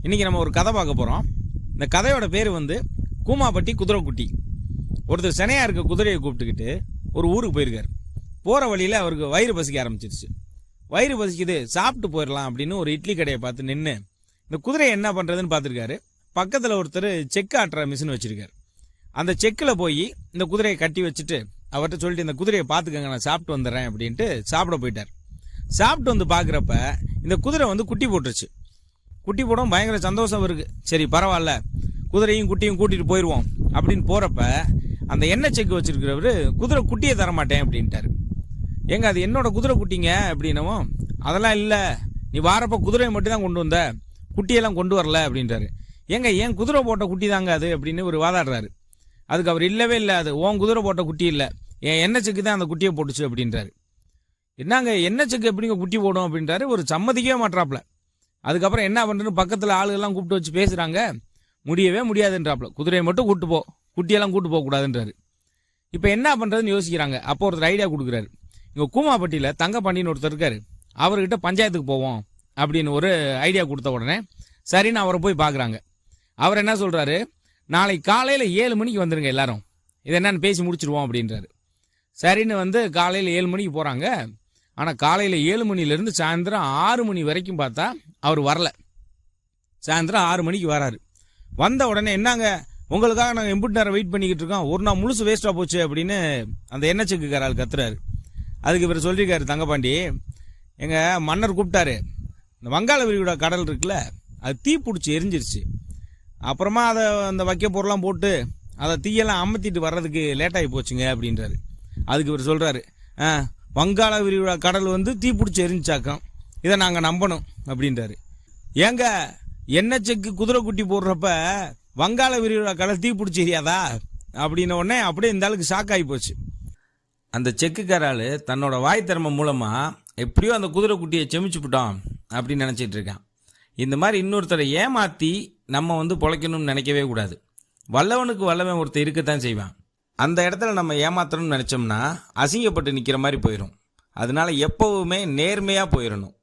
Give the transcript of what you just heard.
இன்றைக்கி நம்ம ஒரு கதை பார்க்க போகிறோம். இந்த கதையோட பேர் வந்து கூமாப்பட்டி குதிரைக்குட்டி. ஒருத்தர் சினையாக இருக்க குதிரையை கூப்பிட்டுக்கிட்டு ஒரு ஊருக்கு போயிருக்கார். போகிற வழியில் அவருக்கு வயிறு பசிக்க ஆரம்பிச்சிருச்சு. வயிறு பசிக்குது, சாப்பிட்டு போயிடலாம் அப்படின்னு ஒரு இட்லி கடையை பார்த்து நின்று இந்த குதிரையை என்ன பண்ணுறதுன்னு பார்த்துருக்காரு. பக்கத்தில் ஒருத்தர் செக் ஆட்டுற மிஷின் வச்சுருக்கார். அந்த செக்கில் போய் இந்த குதிரையை கட்டி வச்சுட்டு அவர்கிட்ட சொல்லிட்டு இந்த குதிரையை பார்த்துக்கங்க, நான் சாப்பிட்டு வந்துடுறேன் அப்படின்ட்டு சாப்பிட போயிட்டார். சாப்பிட்டு வந்து பார்க்குறப்ப இந்த குதிரை வந்து குட்டி போட்டுருச்சு. குட்டி போடும் பயங்கர சந்தோஷம் இருக்குது. சரி பரவாயில்ல, குதிரையும் குட்டியும் கூட்டிகிட்டு போயிடுவோம் அப்படின்னு போகிறப்ப அந்த எண்ணெய் செக்கு வச்சுருக்கிறவர் குதிரை குட்டியை தரமாட்டேன் அப்படின்ட்டார். ஏங்க அது என்னோட குதிரை குட்டிங்க அப்படின்னவும், அதெல்லாம் இல்லை, நீ வாரப்போ குதிரையை மட்டும் தான் கொண்டு வந்த, குட்டியெல்லாம் கொண்டு வரல அப்படின்றாரு. ஏங்க ஏன் குதிரை போட்ட குட்டி தாங்க அது அப்படின்னு ஒரு வாதாடுறாரு. அதுக்கு அவர் இல்லவே இல்லை, அது உன் குதிரை போட்ட குட்டி இல்லை, என் எண்ணெய் செக்கு தான் அந்த குட்டியை போட்டுச்சு அப்படின்றாரு. என்னங்க எண்ணெய் செக்கு எப்படிங்க குட்டி போடும் அப்படின்றாரு. ஒரு சம்மதிக்கவே மாட்டாப்ல. அதுக்கப்புறம் என்ன பண்ணுறதுன்னு பக்கத்தில் ஆளுகள்லாம் கூப்பிட்டு வச்சு பேசுகிறாங்க. முடியவே முடியாதுன்றாப்ல. குதிரையை மட்டும் கூப்பிட்டு போ, குட்டியெல்லாம் கூப்பிட்டு போகக்கூடாதுன்றாரு. இப்போ என்ன பண்ணுறதுன்னு யோசிக்கிறாங்க. அப்போ ஒருத்தர் ஐடியா கொடுக்குறாரு. இங்கே கூமாப்பட்டியில் தங்கப்பாண்டின்னு ஒருத்தர் இருக்காரு, அவர்கிட்ட பஞ்சாயத்துக்கு போவோம் அப்படின்னு ஒரு ஐடியா கொடுத்த உடனே சரின்னு அவரை போய் பார்க்குறாங்க. அவர் என்ன சொல்கிறாரு, நாளைக்கு காலையில் 7 மணிக்கு வந்துடுங்க எல்லாரும், இது என்னன்னு பேசி முடிச்சிருவோம் அப்படின்றாரு. சரின்னு வந்து காலையில் 7 மணிக்கு போகிறாங்க. ஆனால் காலையில் 7 மணிலேருந்து சாயந்தரம் 6 மணி வரைக்கும் பார்த்தா அவர் வரல. சாயந்தரம் 6 மணிக்கு வராரு. வந்த உடனே என்னங்க உங்களுக்காக நாங்கள் எம்பிட்டு நேரம் வெயிட் பண்ணிக்கிட்டு இருக்கோம், ஒரு நாள் முழுசு வேஸ்ட்டாக போச்சு அப்படின்னு அந்த எண்ணெய் செக்குக்காரால் கத்துறாரு. அதுக்கு இவர் சொல்லியிருக்காரு, தங்கப்பாண்டி எங்கள் மன்னர் கூப்பிட்டாரு, இந்த வங்காள விரிகுடா கடல் இருக்குல்ல, அது தீ பிடிச்சி எரிஞ்சிருச்சு. அப்புறமா அதை அந்த வைக்க பொருளாம் போட்டு அதை தீயெல்லாம் அமர்த்திட்டு வர்றதுக்கு லேட்டாகி போச்சுங்க அப்படின்றாரு. அதுக்கு இவர் சொல்கிறாரு, வங்காள விரிகுடா கடல் வந்து தீ பிடிச்சி எரிஞ்சாக்கம், இதை நாங்கள் நம்பணும் அப்படின்றாரு. ஏங்க எண்ணெய் செக்கு குதிரை குட்டி போடுறப்ப வங்காள விரிகுடா கடல் தீ பிடிச்சி எரியாதா அப்படின்ன உடனே அப்படியே இந்த ஆளுக்கு ஷாக் ஆகி போச்சு. அந்த செக்குக்காரால் தன்னோட வாய் திறமை மூலமாக எப்படியோ அந்த குதிரை குட்டியை செமிச்சுப்பிட்டோம் அப்படின்னு நினச்சிட்டு இருக்கான். இந்த மாதிரி இன்னொருத்தரை ஏமாற்றி நம்ம வந்து பொழைக்கணும்னு நினைக்கவே கூடாது. வல்லவனுக்கு வல்லவன் ஒருத்தர் இருக்கத்தான் செய்வான். அந்த இடத்துல நம்ம ஏமாத்தணும்னு நினச்சோம்னா அசிங்கப்பட்டு நிற்கிற மாதிரி போயிடும். அதனால எப்போவுமே நேர்மையாக போயிடணும்.